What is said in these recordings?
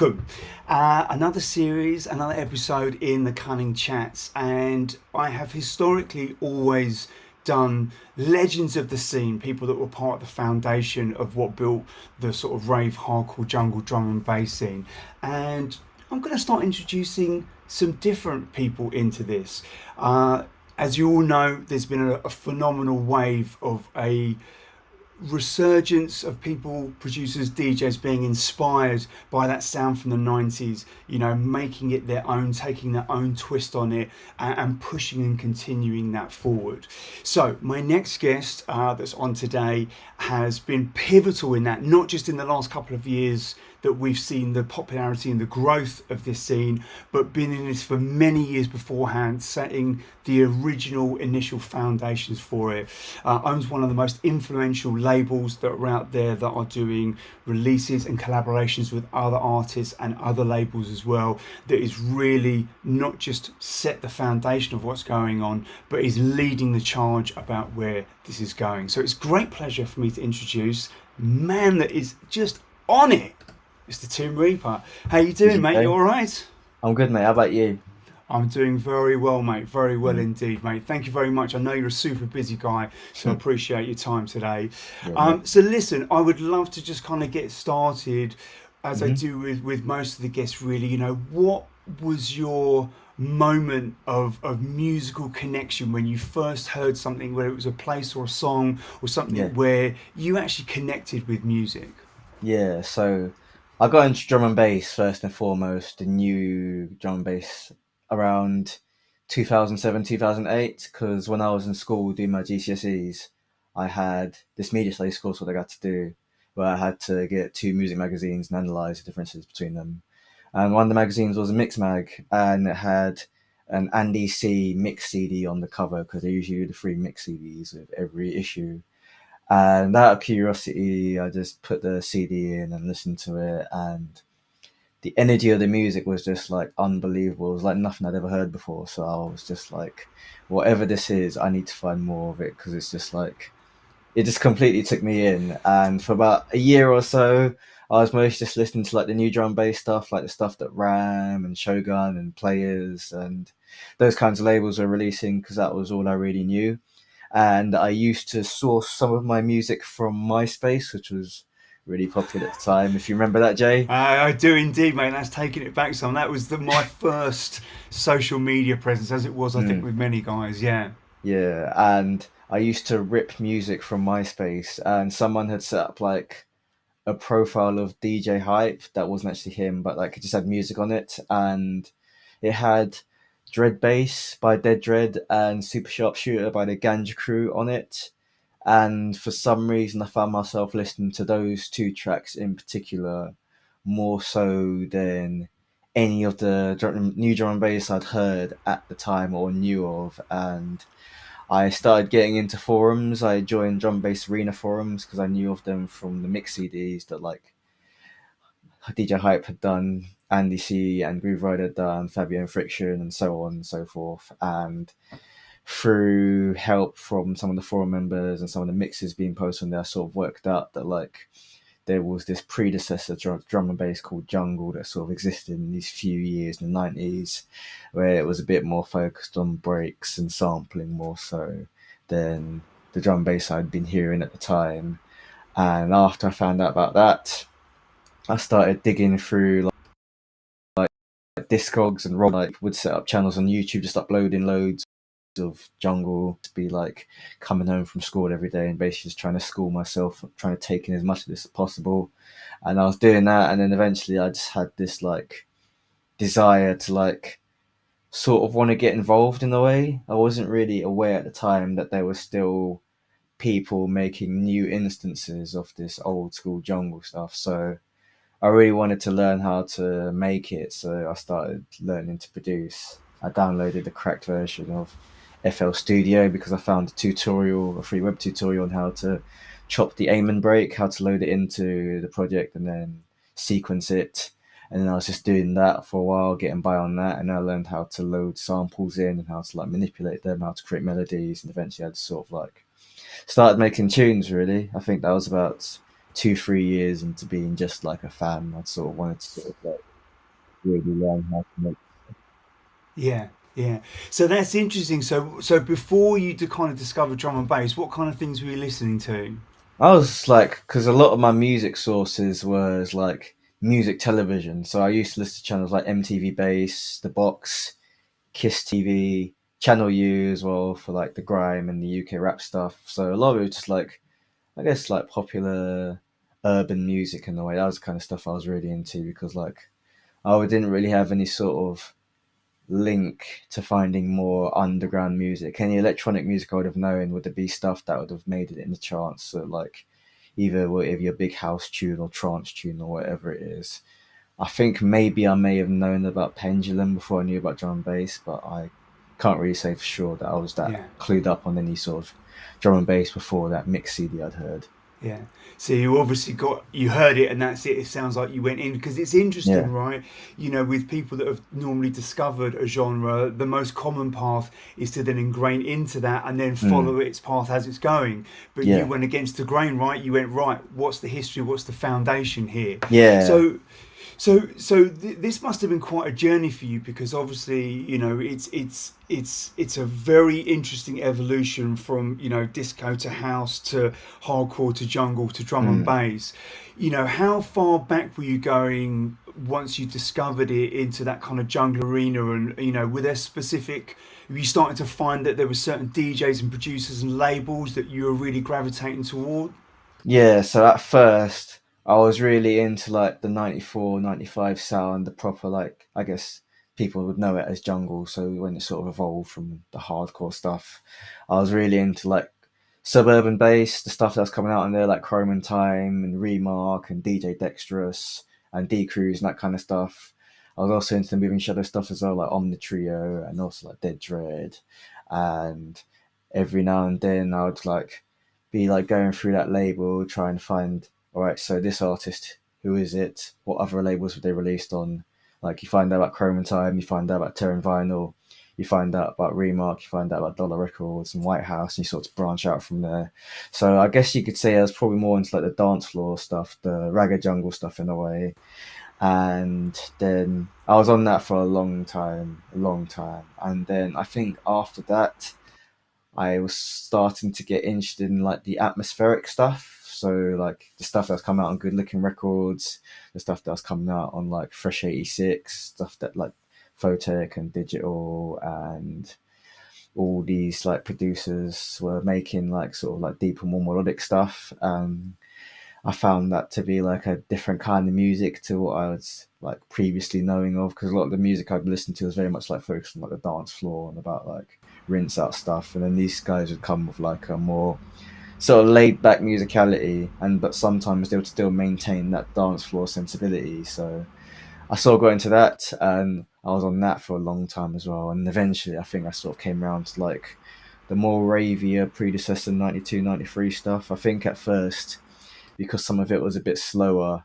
welcome. Another series, another episode in the Cunning Chats, and I have historically always done legends of the scene, people that were part of the foundation of what built the sort of rave, hardcore, jungle, drum and bass scene. And I'm going to start introducing some different people into this. As you all know, there's been a phenomenal wave of a resurgence of people, producers, DJs being inspired by that sound from the 90s, you know, making it their own, taking their own twist on it, and pushing and continuing that forward. So, my next guest that's on today has been pivotal in that, not just in the last couple of years that we've seen the popularity and the growth of this scene, but been in this for many years beforehand, setting the original initial foundations for it. Owns one of the most influential labels that are out there that are doing releases and collaborations with other artists and other labels as well, that is really not just set the foundation of what's going on, but is leading the charge about where this is going. So it's great pleasure for me to introduce man that is just on it, Mr. Tim Reaper. How you doing, mate? You all right? I'm good, mate. How about you? I'm doing very well, mate. Very well indeed, mate. Thank you very much. I know you're a super busy guy, so I appreciate your time today. Yeah, no. So listen, I would love to just kind of get started, as I hmm do with most of the guests, really. You know, what was your moment of musical connection when you first heard something, whether it was a place or a song or something Yeah, where you actually connected with music? yeah. So I got into drum and bass first and foremost, the new drum and bass around 2007, 2008, because when I was in school doing my GCSEs, I had this media studies course what I got to do, where I had to get two music magazines and analyze the differences between them. And one of the magazines was a mix mag, and it had an Andy C mix CD on the cover because they usually do the free mix CDs with every issue. And out of curiosity, I just put the CD in and listened to it, and the energy of the music was just like unbelievable. It was like nothing I'd ever heard before. So I was just like, whatever this is, I need to find more of it because it's just like it just completely took me in. And for about a year or so, I was mostly just listening to like the new drum bass stuff, like the stuff that Ram and Shogun and Players and those kinds of labels were releasing because that was all I really knew. And I used to source some of my music from MySpace, which was really popular at the time. If you remember that, Jay. I do indeed, mate. That's taking it back some. That was my first social media presence, as it was, I think, Mm, with many guys. Yeah. yeah, and I used to rip music from MySpace, and someone had set up like a profile of DJ Hype that wasn't actually him, but like it just had music on it, and it had Dread Bass by Dead Dread and Super Sharp Shooter by the Ganja Crew on it. And for some reason, I found myself listening to those two tracks in particular more so than any of the new drum and bass I'd heard at the time or knew of. And I started getting into forums. I joined drum bass arena forums because I knew of them from the mix CDs that like DJ Hype had done, Andy C and Groove Rider had done, Fabio and Friction, and so on and so forth. And through help from some of the forum members and some of the mixes being posted on there, I sort of worked out that like there was this predecessor drum and bass called Jungle that sort of existed in these few years in the 90s, where it was a bit more focused on breaks and sampling more so than the drum and bass I'd been hearing at the time. And after I found out about that, I started digging through like Discogs and Rob like would set up channels on YouTube, just uploading loads of jungle to be like coming home from school every day and basically just trying to school myself, trying to take in as much of this as possible. And I was doing that, and then eventually I just had this like desire to like sort of want to get involved in a way. I wasn't really aware at the time that there were still people making new instances of this old school jungle stuff. So I really wanted to learn how to make it, so I started learning to produce. I downloaded the cracked version of FL Studio because I found a tutorial, a free web tutorial on how to chop the Amen break, how to load it into the project and then sequence it. And then I was just doing that for a while, getting by on that, and I learned how to load samples in and how to like manipulate them, how to create melodies, and eventually I just sort of like started making tunes. Really, I think that was about 2 3 years into being just like a fan. I sort of wanted to sort of like really learn how to make. Yeah, yeah. So that's interesting. So before you to kind of discover drum and bass, what kind of things were you listening to? I was like, because a lot of my music sources was like music television. So I used to listen to channels like MTV Base, The Box, Kiss TV, Channel U as well for like the grime and the UK rap stuff. So a lot of it was just like, I guess like popular urban music in a way. That was the kind of stuff I was really into because like I didn't really have any sort of link to finding more underground music. Any electronic music I would have known would be stuff that would have made it in the charts. So like either whatever your big house tune or trance tune or whatever it is. I think maybe I may have known about Pendulum before I knew about drum and bass, but I can't really say for sure that I was that Yeah. clued up on any sort of drum and bass before that mix CD I'd heard. Yeah. So you obviously you heard it and that's it. It sounds like you went in because it's interesting, Yeah. right? You know, with people that have normally discovered a genre, the most common path is to then ingrain into that and then Mm. follow its path as it's going. But you Yeah. went against the grain, right? You went, right, what's the history? What's the foundation here? Yeah. So this must have been quite a journey for you because obviously you know it's a very interesting evolution from you know disco to house to hardcore to jungle to drum and Mm. bass. You know how far back were you going once you discovered it into that kind of jungle arena and you know were there specific were you starting to find that there were certain DJs and producers and labels that you were really gravitating toward? Yeah, so at first I was really into like the 94, 95 sound, the proper like I guess people would know it as jungle. So when it sort of evolved from the hardcore stuff, I was really into like suburban bass, the stuff that's coming out in there like Chrome and Time and Remark and DJ Dexterous and D Cruise and that kind of stuff. I was also into the Moving Shadow stuff as well, like Omni Trio and also like Dead Dread. And every now and then I would like be like going through that label, trying to find, all right, so this artist, who is it? What other labels were they released on? Like you find out about Chrome and Time, you find out about Terran Vinyl, you find out about Remark, you find out about Dollar Records and White House, and you sort of branch out from there. So I guess you could say I was probably more into like the dance floor stuff, the ragga jungle stuff in a way. And then I was on that for a long time, a long time. And then I think after that, I was starting to get interested in like the atmospheric stuff. So like the stuff that's come out on Good Looking Records, the stuff that's coming out on like Fresh 86, stuff that like Photech and Digital and all these like producers were making like sort of like deeper, more melodic stuff. I found that to be like a different kind of music to what I was like previously knowing of because a lot of the music I'd listened to was very much like focused on like the dance floor and about like rinse out stuff, and then these guys would come with like a more sort of laid back musicality, and but sometimes they would still maintain that dance floor sensibility. So I sort of got into that, and I was on that for a long time as well, and eventually I think I sort of came around to like the more ravier predecessor 92, 93 stuff. I think at first because some of it was a bit slower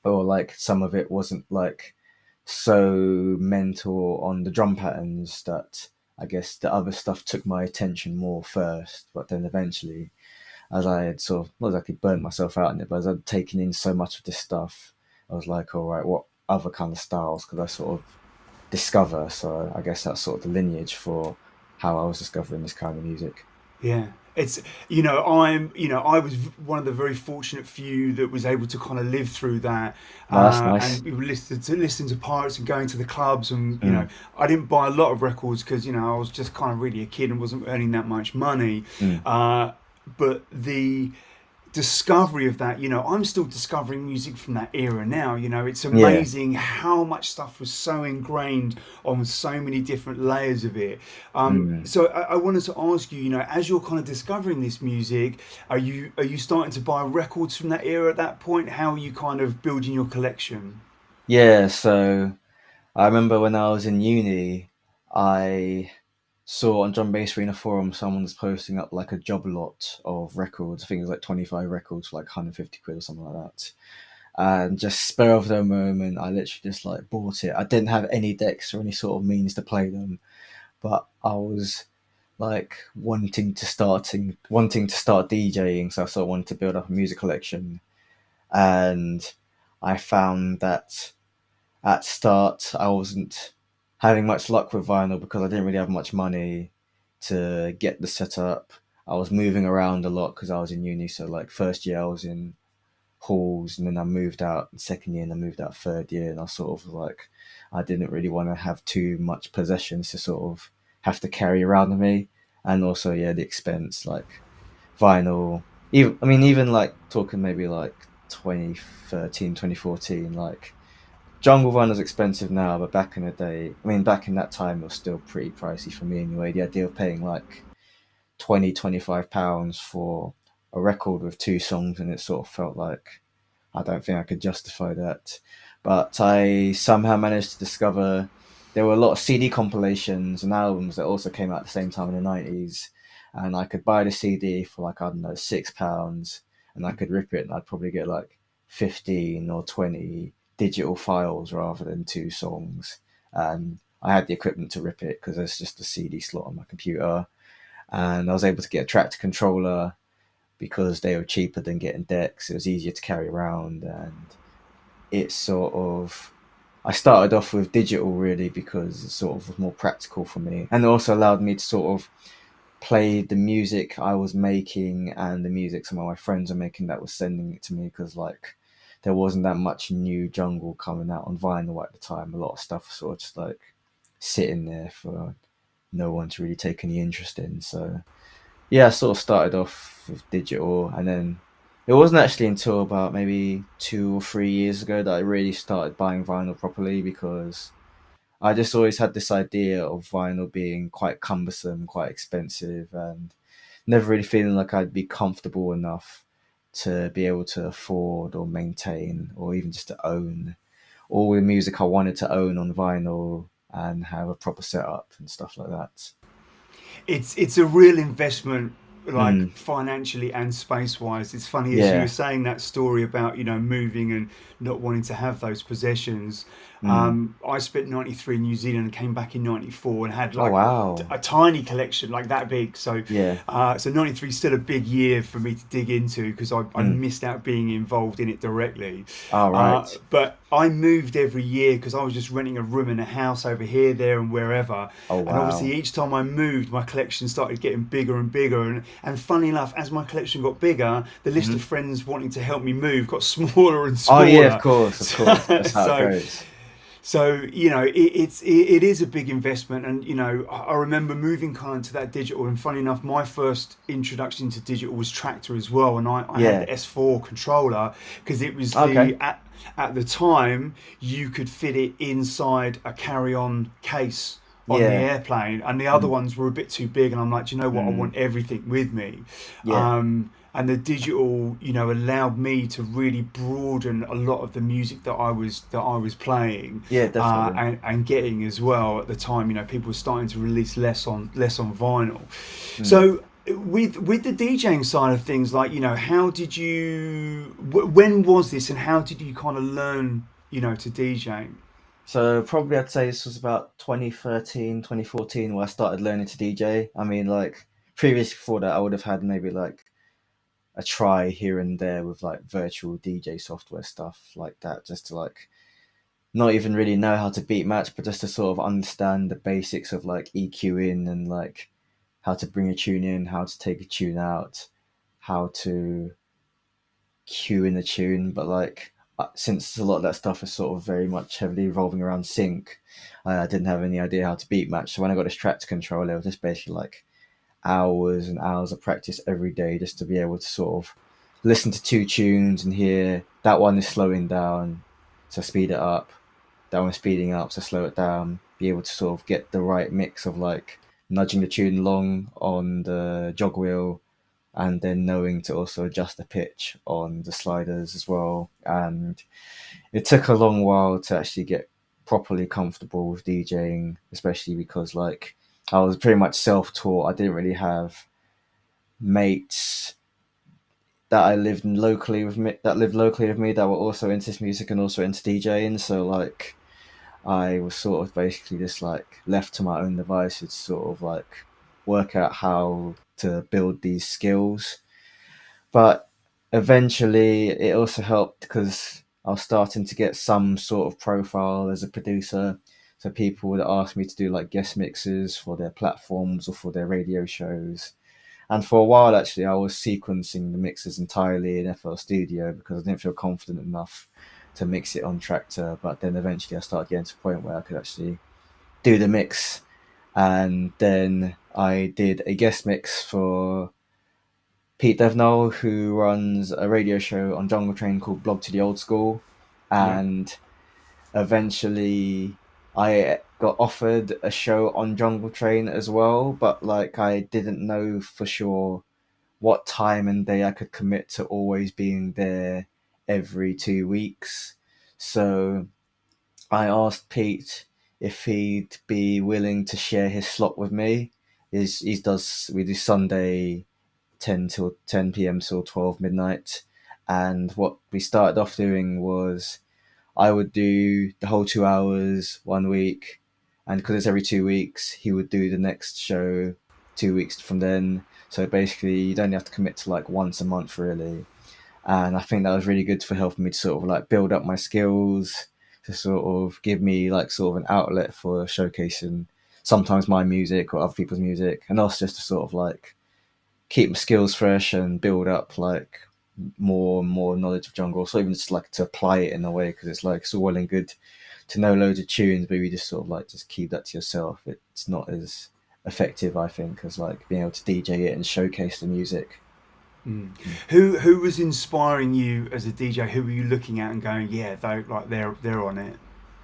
or like some of it wasn't like so mental on the drum patterns that I guess the other stuff took my attention more first. But then eventually, as I had sort of not exactly burnt myself out in it, but as I'd taken in so much of this stuff, I was like, all right, what other kind of styles could I sort of discover? So I guess that's sort of the lineage for how I was discovering this kind of music. Yeah. It's you know I'm you know I was one of the very fortunate few that was able to kind of live through that No, that's nice. and we listen to Pirates and going to the clubs and you know Mm, I didn't buy a lot of records because you know I was just kind of really a kid and wasn't earning that much money mm. uh, but the discovery of that, you know, I'm still discovering music from that era now. You know, it's Yeah. amazing how much stuff was so ingrained on so many different layers of it. Mm. So I wanted to ask you, you know, as you're kind of discovering this music, are you starting to buy records from that era at that point? How are you kind of building your collection? Yeah, so I remember when I was in uni, I saw on Drum Bass Arena forum someone was posting up like a job lot of records. I think it was like 25 records for like 150 quid or something like that. And just spur of the moment, I literally just like bought it. I didn't have any decks or any sort of means to play them, but I was like wanting to start DJing, so I sort of wanted to build up a music collection. And I found that at start I wasn't having much luck with vinyl because I didn't really have much money to get the setup. I was moving around a lot because I was in uni. So like first year I was in halls, and then I moved out second year, and I moved out third year, and I sort of like I didn't really want to have too much possessions to sort of have to carry around with me, and also yeah the expense like vinyl. Even I mean even like talking maybe like 2013, 2014, like jungle vinyl's expensive now, but back in the day, I mean back in that time it was still pretty pricey for me anyway. The idea of paying like 20, 25 pounds for a record with two songs, and it sort of felt like I don't think I could justify that. But I somehow managed to discover there were a lot of CD compilations and albums that also came out at the same time in the 90s. And I could buy the CD for like, I don't know, £6, and I could rip it, and I'd probably get like 15 or 20 digital files rather than two songs. And I had the equipment to rip it because there's just a CD slot on my computer. And I was able to get a tractor controller because they were cheaper than getting decks. It was easier to carry around, and it sort of. I started off with digital really because it sort of was more practical for me, and it also allowed me to sort of play the music I was making and the music some of my friends were making that was sending it to me, because like there wasn't that much new jungle coming out on vinyl at the time. A lot of stuff was sort of just like sitting there for no one to really take any interest in. So yeah, I sort of started off with digital, and then it wasn't actually until about maybe 2 or 3 years ago that I really started buying vinyl properly, because I just always had this idea of vinyl being quite cumbersome, quite expensive, and never really feeling like I'd be comfortable enough to be able to afford or maintain or even just to own all the music I wanted to own on vinyl and have a proper setup and stuff like that. It's a real investment, like Mm, financially and space wise. It's funny as you were yeah. saying that story about moving and not wanting to have those possessions. Mm. I spent 93 in New Zealand and came back in 94 and had Oh like wow. a tiny collection like that big. So Yeah. 93 is still a big year for me to dig into because I Mm. missed out being involved in it directly. All right. But I moved every year because I was just renting a room in a house over here, there, and wherever. Oh And obviously, wow. each time I moved, my collection started getting bigger and bigger. And funny enough, as my collection got bigger, the list Hmm. of friends wanting to help me move got smaller and Oh yeah, of smaller. course, of course. So, That's how it so goes. it is a big investment, and I remember moving kind of to that digital. And funny enough, my first introduction to digital was Tractor as well, and I had Yeah. the S4 controller because it was Okay. the at the time you could fit it inside a carry-on case on the Yeah. airplane, and the other Mm. ones were a bit too big. And I'm like, do you know what? I Mm. want everything with me. Yeah. And the digital, allowed me to really broaden a lot of the music that I was playing Yeah, definitely. and getting as well at the time. People were starting to release less on vinyl. Mm. So with the DJing side of things, like how did you? When was this, and how did you kind of learn, to DJ? So probably I'd say this was about 2013, 2014 where I started learning to DJ. I mean, like previously before that, I would have had maybe like a try here and there with like virtual DJ software stuff like that, just to like not even really know how to beat match, but just to sort of understand the basics of like EQing and like how to bring a tune in, how to take a tune out, how to cue in the tune. But like since a lot of that stuff is sort of very much heavily revolving around sync, I didn't have any idea how to beat match. So when I got this track controller, it was just basically like hours and hours of practice every day just to be able to sort of listen to two tunes and hear that one is slowing down, so speed it up, that one is speeding up, so slow it down, be able to sort of get the right mix of like nudging the tune along on the jog wheel, and then knowing to also adjust the pitch on the sliders as well. And it took a long while to actually get properly comfortable with DJing, especially because like I was pretty much self-taught. I didn't really have mates that I lived locally with me that lived locally with me that were also into this music and also into DJing. So like I was sort of basically just like left to my own devices, sort of like work out how to build these skills. But eventually, it also helped because I was starting to get some sort of profile as a producer. So people would ask me to do like guest mixes for their platforms or for their radio shows. And for a while, actually, I was sequencing the mixes entirely in FL Studio because I didn't feel confident enough to mix it on Tractor. But then eventually, I started getting to a point where I could actually do the mix. And then I did a guest mix for Pete Devnall, who runs a radio show on Jungle Train called Blog to the Old School. Yeah. And eventually, I got offered a show on Jungle Train as well, but like I didn't know for sure what time and day I could commit to always being there every 2 weeks. So I asked Pete if he'd be willing to share his slot with me. We do Sunday 10 p.m. till 12 midnight, and what we started off doing was I would do the whole 2 hours 1 week, and because it's every 2 weeks, he would do the next show 2 weeks from then. So basically, you'd only have to commit to like once a month, really. And I think that was really good for helping me to sort of like build up my skills, to sort of give me like sort of an outlet for showcasing sometimes my music or other people's music, and also just to sort of like keep my skills fresh and build up like more and more knowledge of jungle. So even just like to apply it in a way, because it's like it's all well and good to know loads of tunes, but you just sort of like just keep that to yourself. It's not as effective, I think, as like being able to DJ it and showcase the music. Mm. Who was inspiring you as a DJ? Who were you looking at and going, yeah, they like they're on it?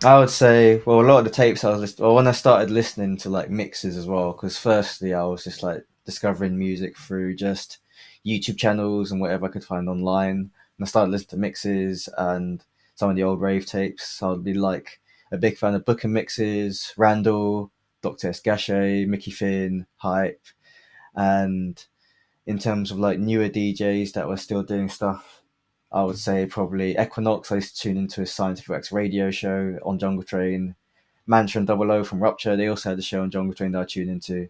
I would say, well, a lot of the tapes I was listening, well, when I started listening to like mixes as well, because firstly I was just like discovering music through just YouTube channels and whatever I could find online, and I started listening to mixes and some of the old rave tapes. So I'd be like a big fan of Booking Mixes, Randall, Dr. S. Gachet, Mickey Finn, Hype, and in terms of like newer DJs that were still doing stuff, I would say probably Equinox. I used to tune into his Scientific X radio show on Jungle Train. Mantra and Double O from Rupture, they also had a show on Jungle Train that I tuned into.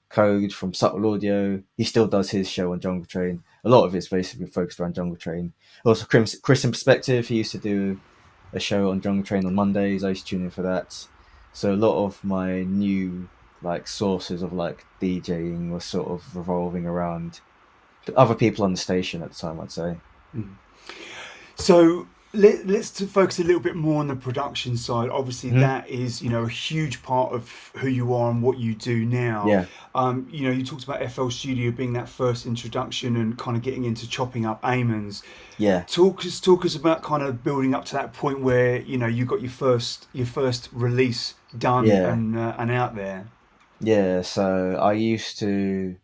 Code from Subtle Audio, he still does his show on Jungle Train. A lot of it's basically focused around Jungle Train. Also, Chris in Perspective, he used to do a show on Jungle Train on Mondays. I used to tune in for that. So a lot of my new like sources of like DJing was sort of revolving around other people on the station at the time, I'd say. Mm. So let's focus a little bit more on the production side. Obviously, Mm-hmm. that is a huge part of who you are and what you do now. Yeah, You talked about FL Studio being that first introduction and kind of getting into chopping up Amons. yeah, Talk us about kind of building up to that point where you got your first release done yeah, and out there. yeah. So I used to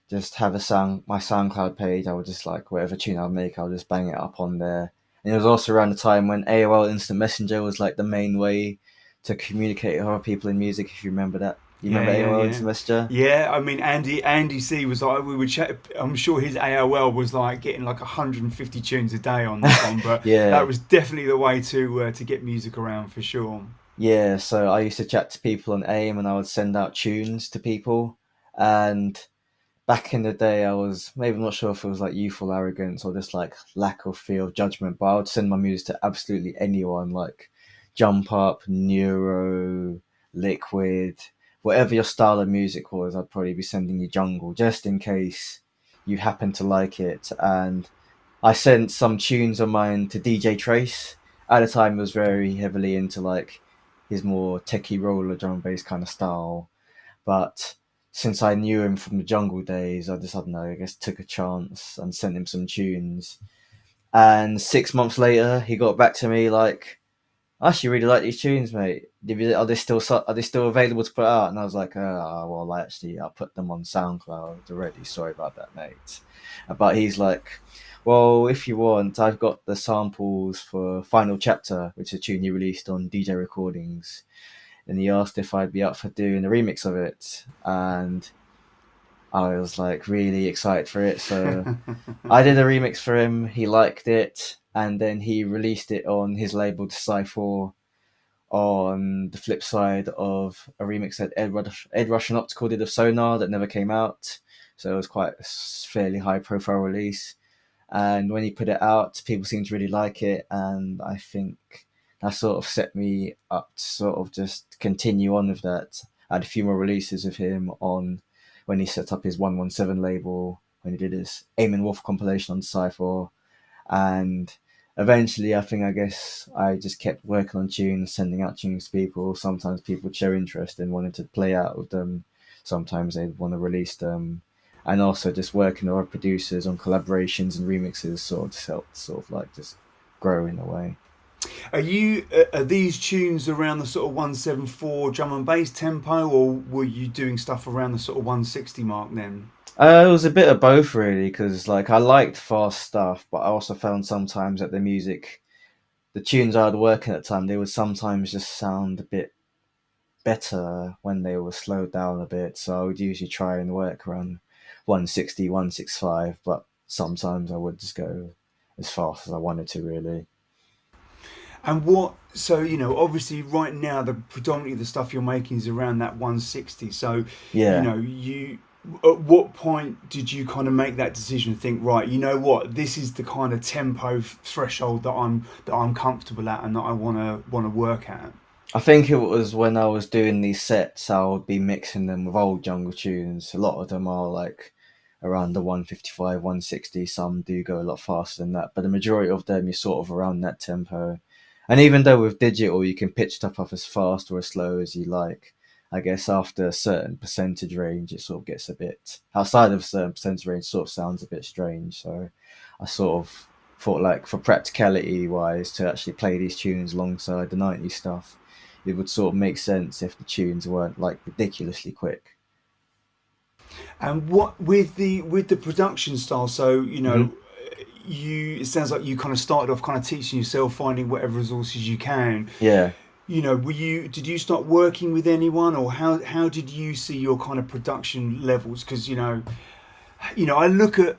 just have my SoundCloud page. I would just like whatever tune I'd make, I'll just bang it up on there. And it was also around the time when AOL Instant Messenger was like the main way to communicate with other people in music. If you remember that, you Yeah, remember yeah, AOL yeah. Instant Messenger? Yeah, I mean Andy C was like we would chat. I'm sure his AOL was like getting like 150 tunes a day on that one, but that Yeah, was definitely the way to get music around for sure. yeah. So I used to chat to people on AIM, and I would send out tunes to people. And back in the day, I was maybe not sure if it was like youthful arrogance or just like lack of fear of judgment, but I would send my music to absolutely anyone, like Jump Up, Neuro, Liquid, whatever your style of music was. I'd probably be sending you Jungle just in case you happen to like it. And I sent some tunes of mine to DJ Trace. At the time, he was very heavily into like his more techie roller drum and bass kind of style, but since I knew him from the Jungle days, I don't know, I guess took a chance and sent him some tunes. And 6 months later, he got back to me like, "I actually really like these tunes, mate. Are they still available to put out?" And I was like, well, actually, I put them on SoundCloud already. Sorry about that, mate." But he's like, "Well, if you want, I've got the samples for Final Chapter, which is a tune he released on DJ Recordings." And he asked if I'd be up for doing a remix of it, and I was like really excited for it. So I did a remix for him. He liked it, and then he released it on his label Decipher on the flip side of a remix that Ed Rush and Optical did of Sonar that never came out. So it was quite a fairly high profile release. And when he put it out, people seemed to really like it. And I think that sort of set me up to sort of just continue on with that. I had a few more releases of him on when he set up his 117 label, when he did his Eamon Wolf compilation on Cypher, and eventually I guess I just kept working on tunes, sending out tunes to people. Sometimes people would show interest and wanted to play out with them, sometimes they'd want to release them, and also just working with other producers on collaborations and remixes sort of just helped sort of like just grow in a way. Are these tunes around the sort of 174 drum and bass tempo, or were you doing stuff around the sort of 160 mark then? It was a bit of both really, because like I liked fast stuff, but I also found sometimes that the tunes I was working at the time, they would sometimes just sound a bit better when they were slowed down a bit. So I would usually try and work around 160, 165, but sometimes I would just go as fast as I wanted to, really. And what, so, obviously right now, predominantly the stuff you're making is around that 160. So, Yeah. at what point did you kind of make that decision and think, right, you know what, this is the kind of tempo threshold that I'm comfortable at and that I want to work at? I think it was when I was doing these sets, I would be mixing them with old jungle tunes. A lot of them are like around the 155, 160. Some do go a lot faster than that, but the majority of them is sort of around that tempo. And even though with digital you can pitch stuff up as fast or as slow as you like, I guess after a certain percentage range, it sort of gets a bit outside of a certain percentage range, sort of sounds a bit strange. So I sort of thought like for practicality wise to actually play these tunes alongside the 90s stuff, it would sort of make sense if the tunes weren't like ridiculously quick. And what with the production style, so Hmm. it sounds like you kind of started off kind of teaching yourself, finding whatever resources you can. Yeah. Did you start working with anyone, or how did you see your kind of production levels? Because I look at,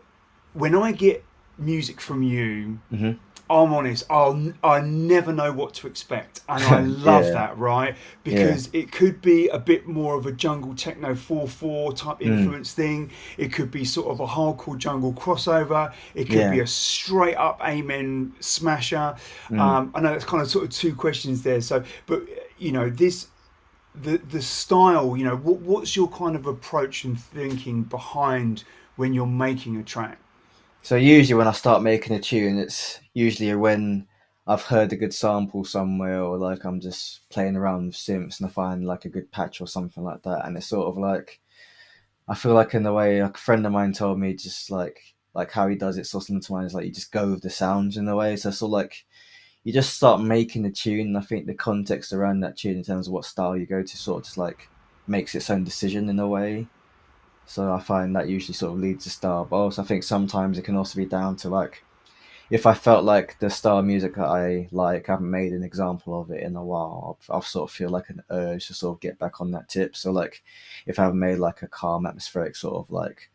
when I get music from you, Hmm. I'm honest, I never know what to expect, and I love Yeah. that, right? Yeah. Because it could be a bit more of a jungle techno 4/4 type Mm. influence thing. It could be sort of a hardcore jungle crossover. It could be Yeah. a straight up amen smasher. Mm. I know it's kind of sort of two questions there. So, but this the style. What's your kind of approach and thinking behind when you're making a track? So usually when I start making a tune, it's usually when I've heard a good sample somewhere, or like I'm just playing around with synths and I find like a good patch or something like that, and it's sort of like I feel like in a way, like a friend of mine told me, just like how he does it, sort of similar to mine, is like you just go with the sounds in a way. So sort of like you just start making the tune, and I think the context around that tune in terms of what style you go to sort of just like makes its own decision in a way. So I find that usually sort of leads to style. But also I think sometimes it can also be down to like if I felt like the style of music that I like, I haven't made an example of it in a while, I'll sort of feel like an urge to sort of get back on that tip. So like if I haven't made like a calm atmospheric sort of like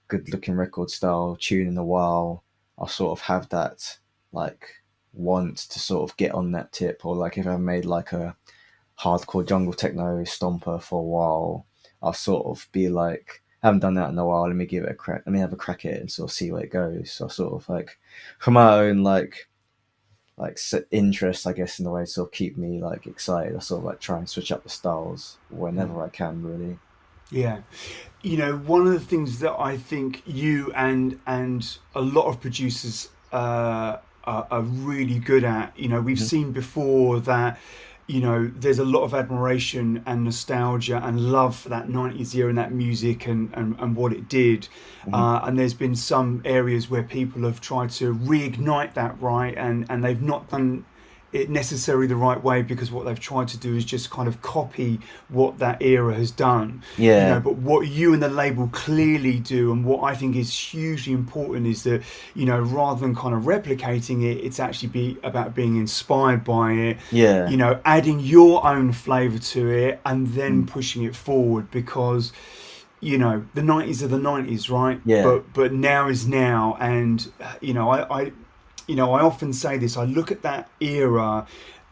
good looking record style tune in a while, I'll sort of have that like want to sort of get on that tip. Or like if I've made like a hardcore jungle techno stomper for a while, I'll sort of be like, I haven't done that in a while. Let me give it a crack. Let me have a crack at it and sort of see where it goes. So sort of like, for my own interest, I guess, in the way to sort of keep me like excited, I sort of like try and switch up the styles whenever I can, really. Yeah. One of the things that I think you and a lot of producers are really good at, we've Hmm. seen before that, there's a lot of admiration and nostalgia and love for that 90s era and that music and what it did. Hmm. And there's been some areas where people have tried to reignite that, right? And they've not done it necessarily the right way, because what they've tried to do is just kind of copy what that era has done. Yeah. But what you and the label clearly do, and what I think is hugely important, is that rather than kind of replicating it, it's actually about being inspired by it, Yeah. adding your own flavor to it and then Mm. pushing it forward. Because the 90s are the 90s, right? Yeah. But now is now. And I often say this, I look at that era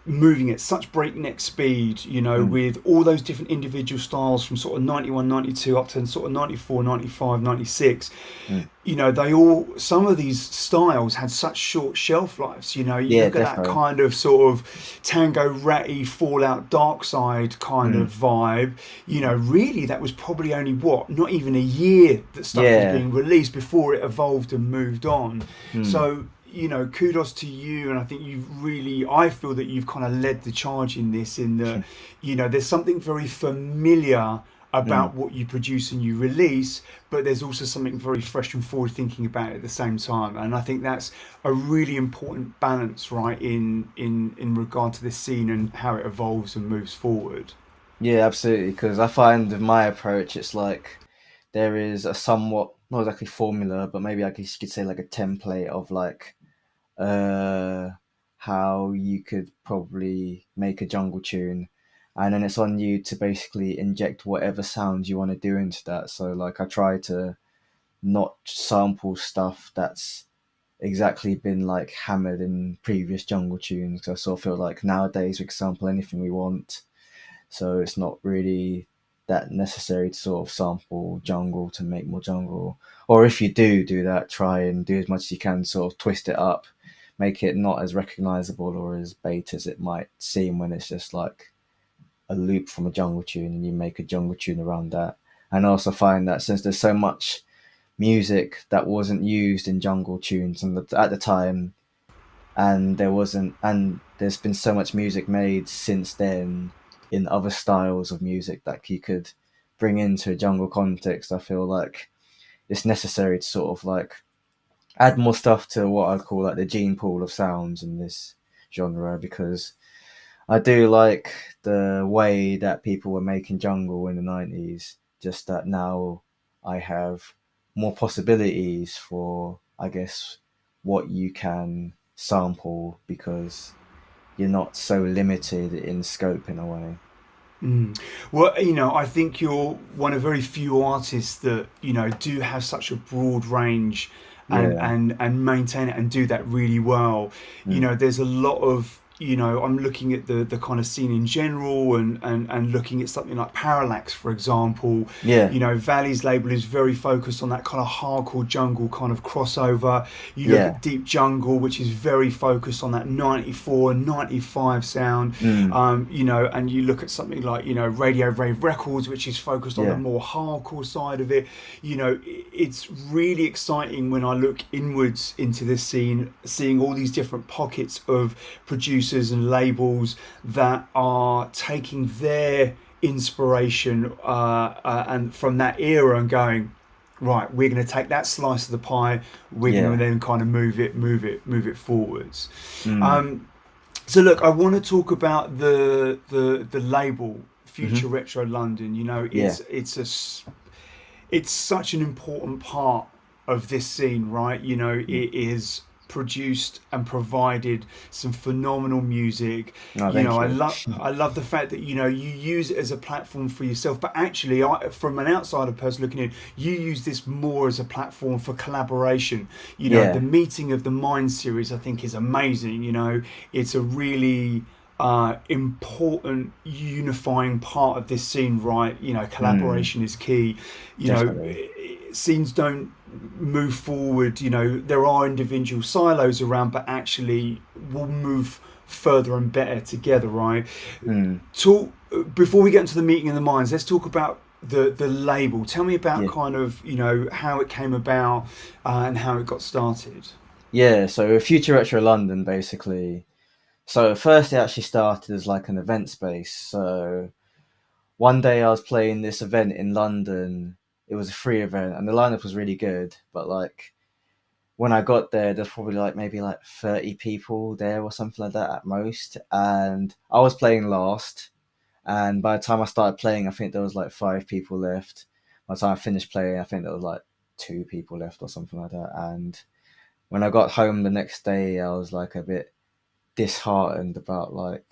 moving at such breakneck speed, Mm, with all those different individual styles from sort of 91, 92 up to sort of 94, 95, 96. mm. They all, some of these styles had such short shelf lives. You Yeah, look at that definitely. kind of sort of Tango Ratty, Fallout Dark Side kind of Mm, vibe. Really that was probably only what, not even a year that stuff was yeah. being released before it evolved and moved on. Mm, So, kudos to you. And I think I feel that you've kind of led the charge in this, in that, there's something very familiar mm. about what you produce and you release, but there's also something very fresh and forward thinking about it at the same time. And I think that's a really important balance, right, in regard to this scene and how it evolves and moves forward. Yeah, absolutely. Because I find with my approach, it's like there is a somewhat, not exactly formula, but maybe I guess you could say like a template of like uh how you could probably make a jungle tune, and then it's on you to basically inject whatever sounds you want to do into that. So like I try to not sample stuff that's exactly been like hammered in previous jungle tunes. 'Cause I sort of feel like nowadays we can sample anything we want, so it's not really that necessary to sort of sample jungle to make more jungle. Or if you do that, try and do as much as you can, sort of twist it up, make it not as recognizable or as bait as it might seem when it's just like a loop from a jungle tune and you make a jungle tune around that. And I also find that since there's so much music that wasn't used in jungle tunes and at the time, and there's been so much music made since then in other styles of music that you could bring into a jungle context. I feel like it's necessary to sort of like add more stuff to what I'd call like the gene pool of sounds in this genre, because I do like the way that people were making jungle in the 90s, just that now I have more possibilities for, I guess, what you can sample, because you're not so limited in scope in a way. Well, I think you're one of very few artists that do have such a broad range, and Yeah. and maintain it and do that really well. Mm. There's a lot of, I'm looking at the kind of scene in general, and looking at something like Parallax, for example. Yeah. Valley's label is very focused on that kind of hardcore jungle kind of crossover. You look Yeah. at Deep Jungle, which is very focused on that 94 and 95 sound. Mm. And you look at something like, Radio Rave Records, which is focused on the Yeah. more hardcore side of it. It's really exciting when I look inwards into this scene, seeing all these different pockets of producers and labels that are taking their inspiration and from that era and going, right, we're going to take that slice of the pie, we're going to Yeah. then kind of move it forwards. Mm. um, so look, I want to talk about the label Future Hmm. Retro London. Yeah. It's such an important part of this scene, right? Mm. It is produced and provided some phenomenal music. No, thank I you. love the fact that you use it as a platform for yourself, but actually, from an outsider person looking in, you use this more as a platform for collaboration. The Yeah. meeting of the Mind series, I think, is amazing. It's a really important unifying part of this scene, right? Mm. Collaboration is key. Definitely. Scenes don't move forward. There are individual silos around, but actually will move further and better together, right? Mm. Talk Before we get into the meeting of the minds. Let's talk about the label. Tell me about Yeah. kind of how it came about and how it got started. Yeah. So Future Retro London, basically. So first it actually started as like an event space. So one day I was playing this event in London. It was a free event and the lineup was really good. But like when I got there, there's probably like maybe like 30 people there or something like that at most. And I was playing last. And by the time I started playing, I think there was like 5 people left. By the time I finished playing, I think there was like 2 people left or something like that. And when I got home the next day, I was like a bit disheartened about like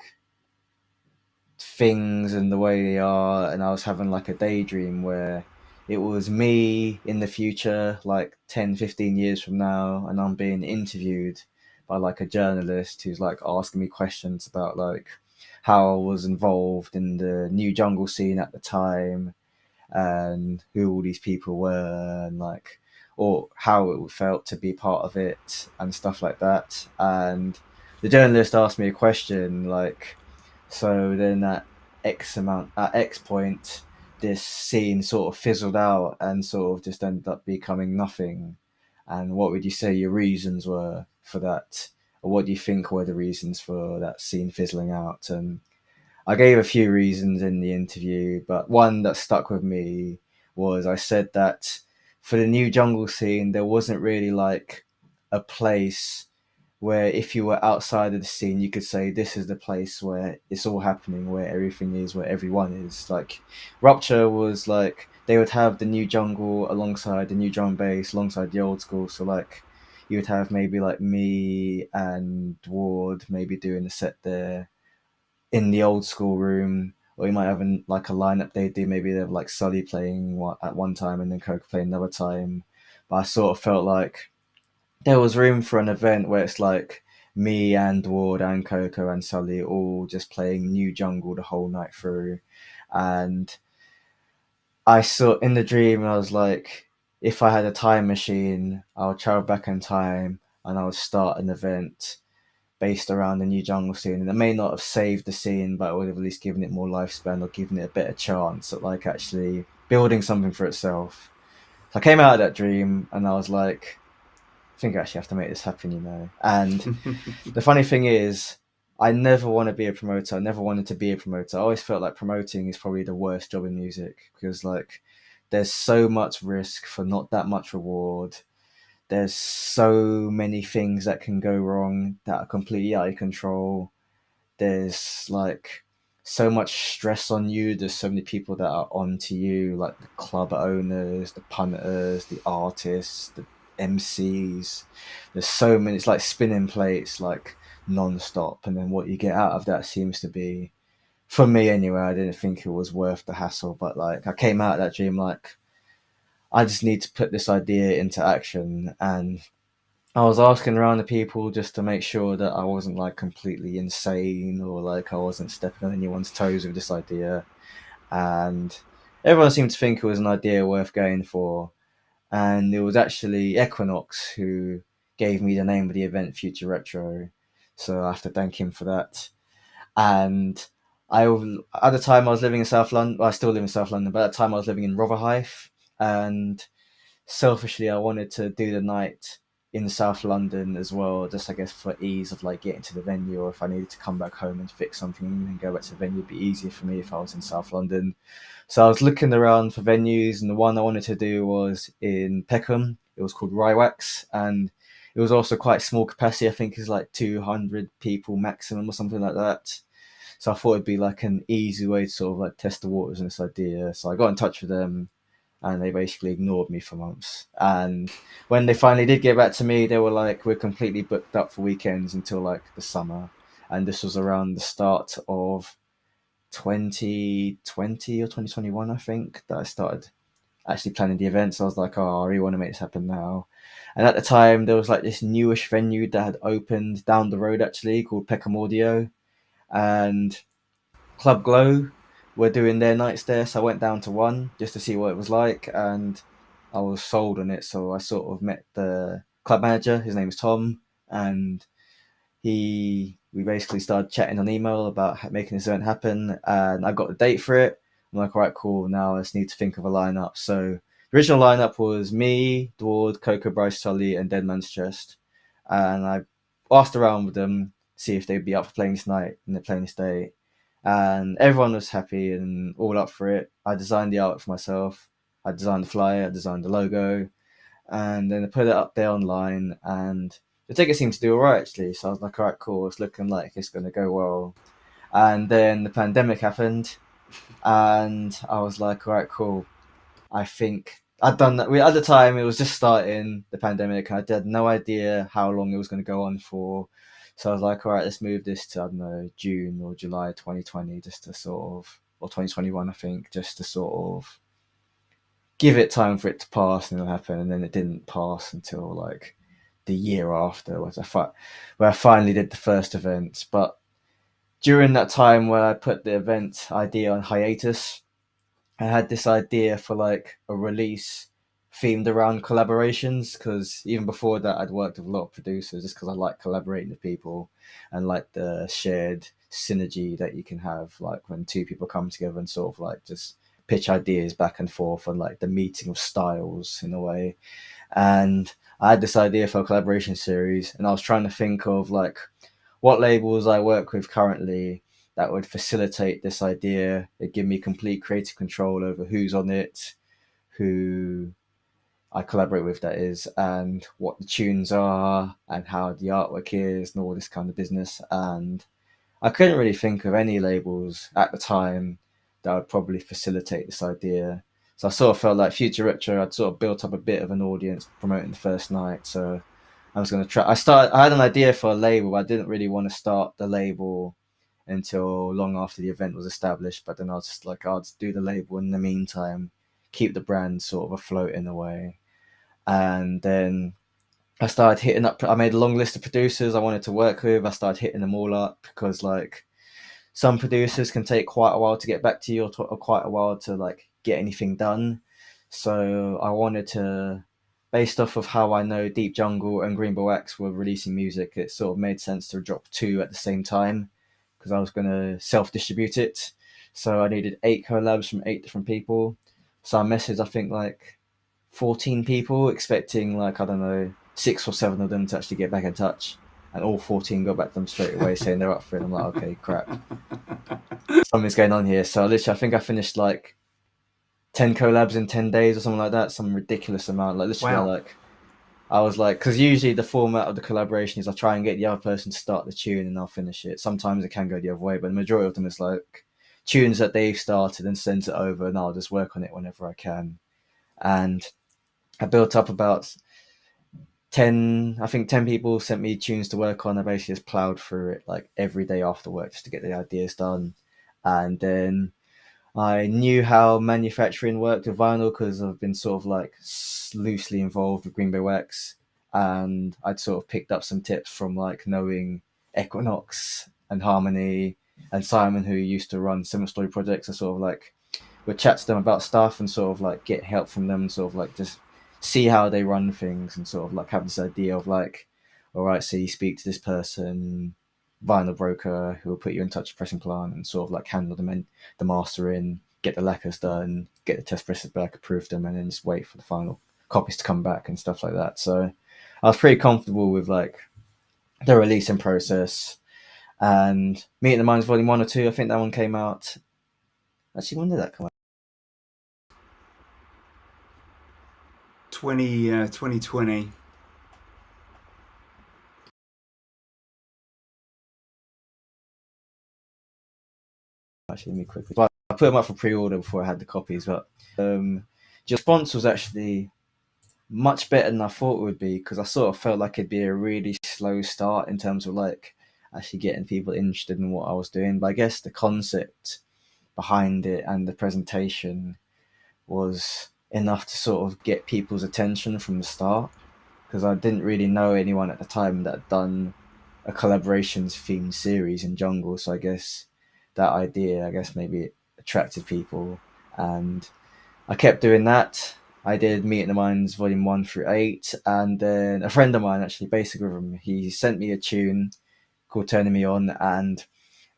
things and the way they are, and I was having like a daydream where it was me in the future like 10, 15 years from now, and I'm being interviewed by like a journalist who's like asking me questions about like how I was involved in the new jungle scene at the time and who all these people were and like or how it felt to be part of it and stuff like that. And the journalist asked me a question like, so then at X point, this scene sort of fizzled out and sort of just ended up becoming nothing. And what would you say your reasons were for that? Or what do you think were the reasons for that scene fizzling out? And I gave a few reasons in the interview, but one that stuck with me was I said that for the new jungle scene, there wasn't really like a place where if you were outside of the scene, you could say this is the place where it's all happening, where everything is, where everyone is. Like Rupture was like they would have the new jungle alongside the new drum bass, alongside the old school. So like you would have maybe like me and Ward maybe doing the set there in the old school room, or you might have like a lineup they do. Maybe they have like Sully playing at one time and then Coca playing another time. But I sort of felt like there was room for an event where it's like me and Ward and Coco and Sully all just playing New Jungle the whole night through. And I saw in the dream, I was like, if I had a time machine, I would travel back in time and I would start an event based around the new jungle scene. And it may not have saved the scene, but it would have at least given it more lifespan or given it a better chance at like actually building something for itself. So I came out of that dream and I was like, I think I actually have to make this happen, you know. And the funny thing is, I never want to be a promoter. I never wanted to be a promoter. I always felt like promoting is probably the worst job in music because like there's so much risk for not that much reward. There's so many things that can go wrong that are completely out of control. There's like so much stress on you. There's so many people that are onto you, like the club owners, the punters, the artists, the MCs. There's so many. It's like spinning plates, like non-stop. And then what you get out of that seems to be, for me anyway, I didn't think it was worth the hassle. But like I came out of that dream like I just need to put this idea into action. And I was asking around the people just to make sure that I wasn't like completely insane or like I wasn't stepping on anyone's toes with this idea. And everyone seemed to think it was an idea worth going for. And it was actually Equinox who gave me the name of the event, Future Retro. So I have to thank him for that. And I, at the time I was living in South London, well, I still live in South London, but at the time I was living in Rotherhithe. And selfishly, I wanted to do the night in South London as well, just I guess for ease of like getting to the venue, or if I needed to come back home and fix something and go back to the venue, it'd be easier for me if I was in South London. So I was looking around for venues, and the one I wanted to do was in Peckham. It was called Rywax, and it was also quite small capacity. I think it's like 200 people maximum or something like that. So I thought it'd be like an easy way to sort of like test the waters on this idea. So I got in touch with them and they basically ignored me for months. And when they finally did get back to me, they were like, "We're completely booked up for weekends until like the summer." And this was around the start of 2020 or 2021, I think, that I started actually planning the event. So I was like, "Oh, I really want to make this happen now." And at the time, there was like this newish venue that had opened down the road actually called Peckham Audio, and Club Glow were doing their nights there, so I went down to one just to see what it was like, and I was sold on it. So I sort of met the club manager. His name is Tom, and we basically started chatting on email about making this event happen, and I got the date for it. I'm like, all right, cool. Now I just need to think of a lineup. So the original lineup was me, Dward, Coco, Bryce, Tully, and Dead Man's Chest, and I asked around with them see if they'd be up for playing this night and they're playing this day, and everyone was happy and all up for it. I designed the art for myself. I designed the flyer. I designed the logo, and then I put it up there online, and the ticket seemed to do all right actually. So I was like, all right, cool. It's looking like it's going to go well. And then the pandemic happened, and I was like, all right, cool. I think I'd done that. At the time, it was just starting the pandemic, and I had no idea how long it was going to go on for. So I was like, all right, let's move this to, I don't know, June or July 2020, just to sort of, or 2021, I think, just to sort of give it time for it to pass and it'll happen. And then it didn't pass until like the year after, where I finally did the first event. But during that time where I put the event idea on hiatus, I had this idea for like a release themed around collaborations, because even before that I'd worked with a lot of producers just because I like collaborating with people and like the shared synergy that you can have like when two people come together and sort of like just pitch ideas back and forth, and like the meeting of styles in a way. And I had this idea for a collaboration series, and I was trying to think of like what labels I work with currently that would facilitate this idea. They give me complete creative control over who's on it, who I collaborate with, that is, and what the tunes are, and how the artwork is, and all this kind of business. And I couldn't really think of any labels at the time that would probably facilitate this idea. So I sort of felt like Future Retro, I'd sort of built up a bit of an audience promoting the first night. So I was going to try. I had an idea for a label, but I didn't really want to start the label until long after the event was established. But then I was just like, I'll just do the label in the meantime, keep the brand sort of afloat in a way. And then I started hitting up. I made a long list of producers I wanted to work with. I started hitting them all up because like some producers can take quite a while to get back to you, or quite a while to like get anything done. So I wanted to, based off of how I know Deep Jungle and Greenbow X were releasing music, it sort of made sense to drop two at the same time because I was going to self-distribute it. So I needed 8 collabs from 8 different people. So I messaged, I think, like 14 people, expecting like, I don't know, 6 or 7 of them to actually get back in touch. And all 14 got back to them straight away saying they're up for it. I'm like, okay, crap. Something's going on here. So literally, I think I finished like 10 collabs in 10 days or something like that. Some ridiculous amount. Like literally, Wow. I was like, because usually the format of the collaboration is I try and get the other person to start the tune and I'll finish it. Sometimes it can go the other way, but the majority of them is like tunes that they've started and sent it over, and I'll just work on it whenever I can. And I built up about 10, I think 10 people sent me tunes to work on. I basically just plowed through it like every day after work just to get the ideas done. And then I knew how manufacturing worked with vinyl because I've been sort of like loosely involved with Greenbow X, and I'd sort of picked up some tips from like knowing Equinox and Harmony and Simon, who used to run similar story projects. I sort of like would chat to them about stuff and sort of like get help from them, and sort of like just see how they run things, and sort of like have this idea of like, all right, so you speak to this person, vinyl broker, who will put you in touch with pressing plant and sort of like handle the mastering, get the lacquers done, get the test presses back, approve them, and then just wait for the final copies to come back and stuff like that. So I was pretty comfortable with like the releasing process. And Meeting the Minds Volume 1 or 2, I think that one came out. Actually, when did that come out? 2020. Actually, let me quickly. But I put them up for pre-order before I had the copies. But the response was actually much better than I thought it would be, because I sort of felt like it'd be a really slow start in terms of like actually getting people interested in what I was doing. But I guess the concept behind it and the presentation was enough to sort of get people's attention from the start, because I didn't really know anyone at the time that had done a collaborations themed series in jungle. So I guess that idea, I guess maybe it attracted people, and I kept doing that. I did Meeting the Minds Volume 1 through 8, and then a friend of mine, actually, Basic Rhythm, he sent me a tune called Turning Me On, and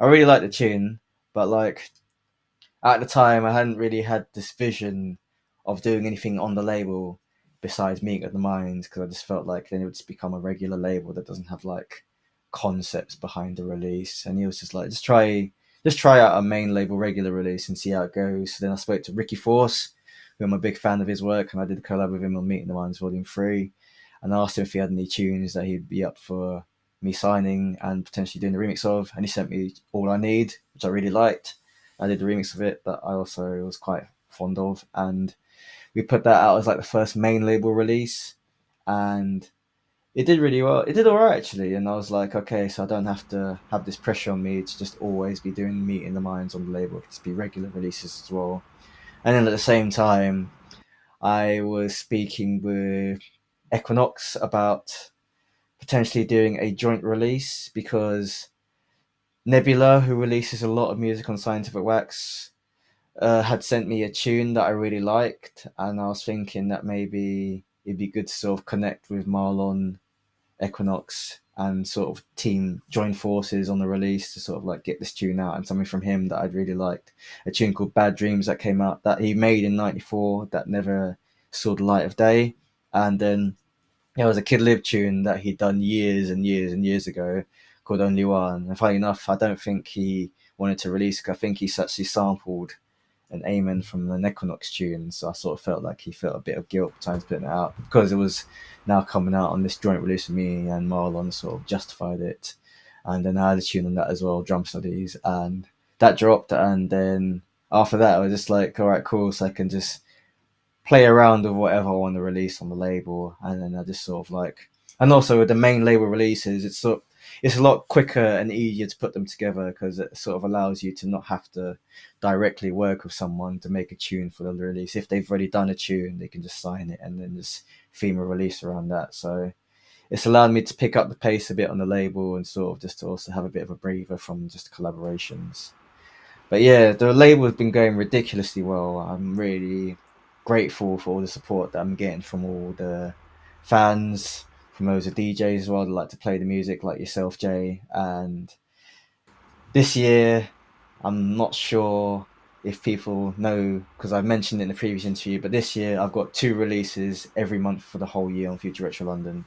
I really liked the tune, but like at the time I hadn't really had this vision of doing anything on the label besides Meeting of the Minds, because I just felt like then it would just become a regular label that doesn't have like concepts behind the release. And he was just like, just try out a main label regular release and see how it goes. So then I spoke to Ricky Force, who I'm a big fan of his work, and I did a collab with him on Meeting the Minds Volume 3, and I asked him if he had any tunes that he'd be up for me signing and potentially doing the remix of, and he sent me All I Need, which I really liked. I did the remix of it, that I also was quite fond of, and we put that out as like the first main label release, and it did really well. It did all right actually, and I was like, okay, so I don't have to have this pressure on me to just always be doing Meeting the Minds on the label. It could just be regular releases as well. And then at the same time, I was speaking with Equinox about potentially doing a joint release because Nebula, who releases a lot of music on Scientific Wax, had sent me a tune that I really liked, and I was thinking that maybe it'd be good to sort of connect with Marlon, Equinox, and sort of team join forces on the release to sort of like get this tune out, and something from him that I'd really liked. A tune called Bad Dreams that came out that he made in '94 that never saw the light of day, and then there was a Kid Lib tune that he'd done years and years and years ago called Only One. And funny enough, I don't think he wanted to release it. I think he's actually sampled an Amen from the Equinox tune, so I sort of felt like he felt a bit of guilt trying to put it out because it was now coming out on this joint release with me and Marlon sort of justified it. And then I had a tune on that as well, Drum Studies, and that dropped. And then after that, I was just like, all right, cool, so I can just play around with whatever I want to release on the label, and then I just sort of like, and also with the main label releases, it's a lot quicker and easier to put them together because it sort of allows you to not have to directly work with someone to make a tune for the release. If they've already done a tune, they can just sign it and then just theme a release around that. So it's allowed me to pick up the pace a bit on the label and sort of just to also have a bit of a breather from just collaborations. But yeah, the label has been going ridiculously well. I'm really grateful for all the support that I'm getting from all the fans, from those of DJs as well that like to play the music, like yourself, Jay. And this year, I'm not sure if people know because I've mentioned it in the previous interview, but this year I've got 2 releases every month for the whole year on Future Retro London.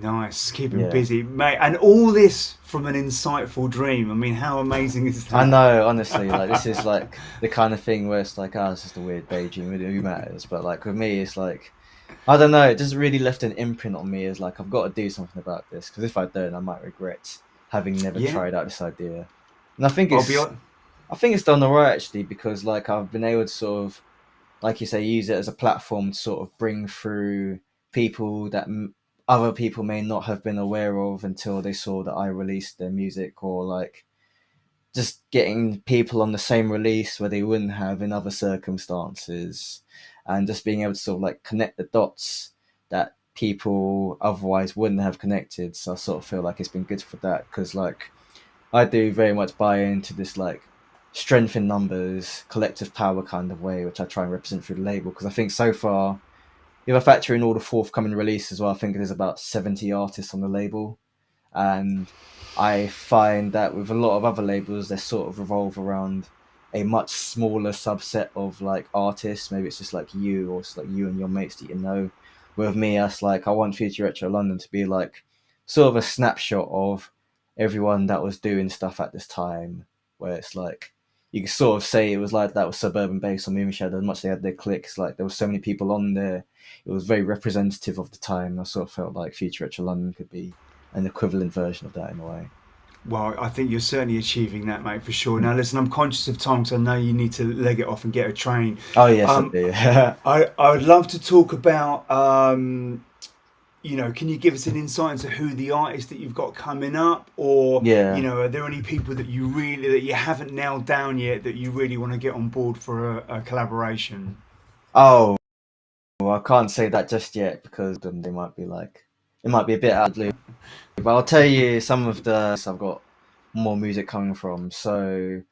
Nice, keeping Yeah. busy, mate. And all this from an insightful dream. I mean, how amazing is I that? know, honestly, like this is like the kind of thing where it's like, oh, it's just a weird daydream. Who matters? But like with me, it's like I don't know. It just really left an imprint on me as like I've got to do something about this because if I don't, I might regret having never Yeah, tried out this idea. And I think I'll be it's on. I think it's done alright actually because like I've been able to sort of like you say use it as a platform to sort of bring through people that other people may not have been aware of until they saw that I released their music or like just getting people on the same release where they wouldn't have in other circumstances and just being able to sort of like connect the dots that people otherwise wouldn't have connected. So I sort of feel like it's been good for that because like I do very much buy into this like strength in numbers, collective power kind of way, which I try and represent through the label because I think so far, if I factor in all the forthcoming releases as well, I think there's about 70 artists on the label, and I find that with a lot of other labels, they sort of revolve around a much smaller subset of like artists. Maybe it's just like you, or it's like you and your mates that you know. With me, that's like I want Future Retro London to be like sort of a snapshot of everyone that was doing stuff at this time, where it's like you can sort of say it was like that with Suburban Bass or Moon Shadow. As much as they had their clicks, like there was so many people on there. It was very representative of the time. I sort of felt like Future Retro London could be an equivalent version of that in a way. Well, I think you're certainly achieving that, mate, for sure. Now, listen, I'm conscious of time because I know you need to leg it off and get a train. Oh yes, I Um, do. I would love to talk about, can you give us an insight into who the artists that you've got coming up, or Yeah. are there any people that you haven't nailed down yet that you really want to get on board for a collaboration? Oh, well, I can't say that just yet because they might be like it might be a bit out of the blue. But I'll tell you some of the I've got more music coming from. So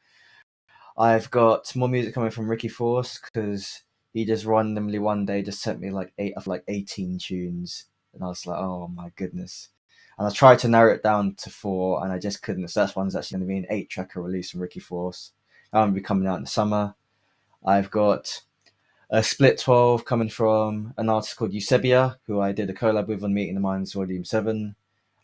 I've got more music coming from Ricky Force because he just randomly one day just sent me like 18 tunes, and I was like, oh my goodness. And I tried to narrow it down to 4, and I just couldn't. So that's one's actually going to be an 8-tracker release from Ricky Force. That one will be coming out in the summer. I've got a split 12 coming from an artist called Eusebia, who I did a collab with on Meeting the Minds Volume 7.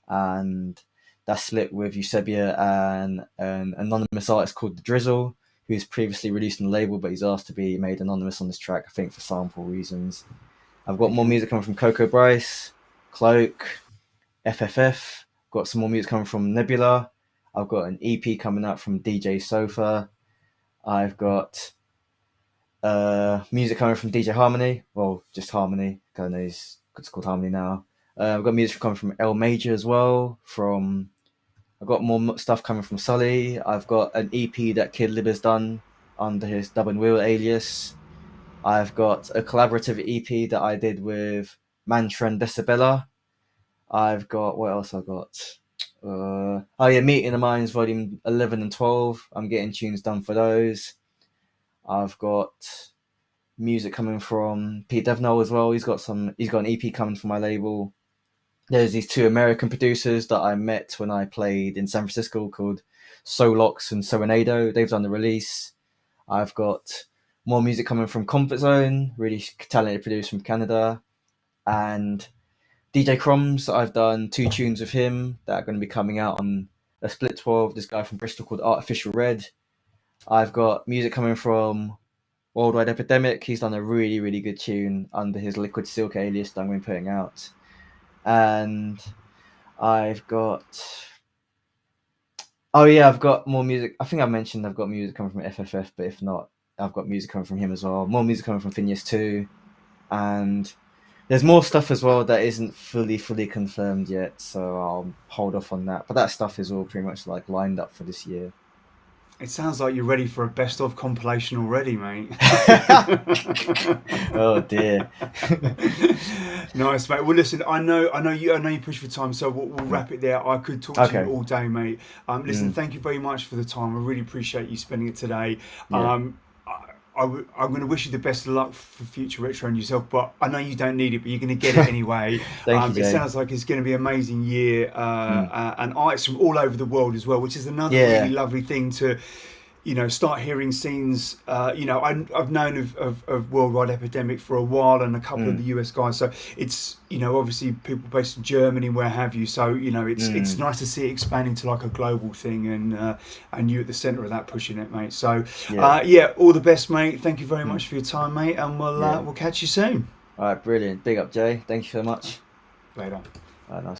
And that's split with Eusebia and an anonymous artist called The Drizzle, who's previously released on the label, but he's asked to be made anonymous on this track, I think for sample reasons. I've got more Okay. music coming from Coco Bryce, Cloak, FFF. Got some more music coming from Nebula. I've got an EP coming out from DJ Sofa. I've got music coming from DJ Harmony. Well, just Harmony. I know it's called Harmony now. I've got music coming from L Major as well. I've got more stuff coming from Sully. I've got an EP that Kid Lib has done under his Dub and Wheel alias. I've got a collaborative EP that I did with Mantra and Decibella. I've got what else I got? Oh yeah, Meeting the Minds Volume 11 and 12. I'm getting tunes done for those. I've got music coming from Pete Devnall as well. He's got an EP coming from my label. There's these two American producers that I met when I played in San Francisco called Solox and Serenado. They've done the release. I've got more music coming from Comfort Zone, really talented producer from Canada, and DJ Crumbs. I've done 2 tunes with him that are going to be coming out on a split 12. This guy from Bristol called Artificial Red. I've got music coming from Worldwide Epidemic. He's done a really, really good tune under his Liquid Silk alias that I'm going to be putting out. And I've got... Oh yeah, I've got more music. I think I mentioned I've got music coming from FFF, but if not, I've got music coming from him as well. More music coming from Phineas too. And there's more stuff as well that isn't fully confirmed yet, so I'll hold off on that. But that stuff is all pretty much like lined up for this year. It sounds like you're ready for a best of compilation already, mate. Oh dear. Nice, mate. Well, listen, I know you push for time, so we'll wrap it there. I could talk to Okay. you all day, mate. Listen, Mm. thank you very much for the time. I really appreciate you spending it today. Yeah. I'm going to wish you the best of luck for future retro and yourself, but I know you don't need it, but you're going to get it anyway. Thank you, It Jay. sounds like it's going to be an amazing year, Mm. and artists from all over the world as well, which is another really Yeah. lovely thing to, start hearing scenes. I've known of Worldwide Epidemic for a while, and a couple of Mm. the US guys. So it's obviously people based in Germany, where have you. So it's Mm. nice to see it expanding to like a global thing, and you at the centre of that, pushing it, mate. So Yeah. yeah, all the best, mate. Thank you very Mm. much for your time, mate, and we'll Yeah. we'll catch you soon. All right, brilliant. Big up, Jay. Thank you so much. Later. Nice.